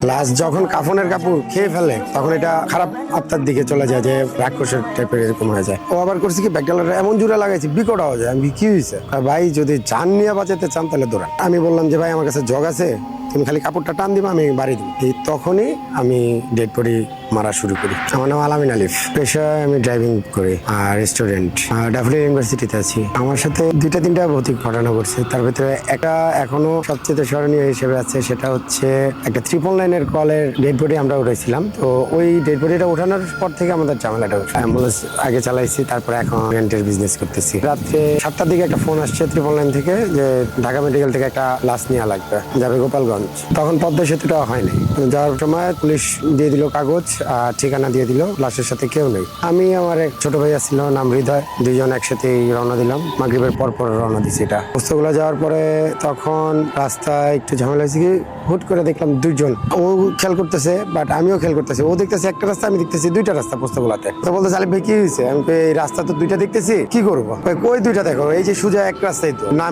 Last যখন কাফনের কাপড় খেয়ে ফেলে তখন এটা খারাপ আত্মার দিকে চলে যায়, যে রাক্ষসের টাইপের এরকম হয়ে যায়। ও আবার করছে কি ব্যাকডালার এমন জোরে লাগাইছে বিকট আওয়াজ হয়। আমি কি হয়েছে ভাই, যদি জান নিয়ে বাঁচাতে চান তাহলে দৌড়ান। আমি বললাম যে ভাই আমার কাছে জগ আছে, তুমি খালি কাপড়টা টান দিবা আমি বাড়ি দিব। এই তখনই আমি ডেড বডি মারা শুরু করি। আমার নাম আলামিন আলিফ, পেশায় আমি ড্রাইভিং করি আর রেস্টুরেন্ট ডাফলিন ইউনিভার্সিটিতে আছি। আমার সাথে দুইটা তিনটা ভৌতিক ঘটনা ঘটছে, তার ভিতরে একটা এখনো সবচেয়ে স্মরণীয় হিসেবে আছে। সেটা হচ্ছে একটা 999 কলের ডেড বডি আমরা উঠেছিলাম। তো ওই ডেড বডিটা ওঠানোর পর থেকে আমাদের ঝামেলাটা হচ্ছে। অ্যাম্বুলেন্স আগে চালাইছি, তারপরে এখন রেন্টের বিজনেস করতেছি। রাত্রে 7টার দিকে একটা ফোন আসছে 999 থেকে যে ঢাকা মেডিকেল থেকে একটা লাশ নেওয়া লাগবে, যাবে গোপালগঞ্জ। তখন পদ্মা সেতুটা হয়নি, যাওয়ার সময় পুলিশ দিয়ে দিল কাগজ আর ঠিকানা দিয়ে দিল, লাশের সাথে কেউ নেই। আমি আমার এক ছোট ভাইয়া ছিল নাম হৃদয়, দুইজন একসাথে রওনা দিলাম। মাগরিবের পর রওনা দিছি। এটা পোস্তগুলো যাওয়ার পরে তখন রাস্তায় একটু ঝামেলা হয়েছে কি, হুট করে দেখলাম দুইজন। ও খেয়াল করতেছে বাট আমিও খেয়াল করতেছি। ও দেখতেছে একটা রাস্তা, আমি দেখতেছি দুইটা রাস্তা পোস্তগুলাতে। তো বলতে আলিফ ভাই কি হয়েছে? আমি এই রাস্তা তো দুইটা দেখতেছি, কি করবো? কই দুইটা দেখো, এই যে সোজা এক রাস্তায় তো না।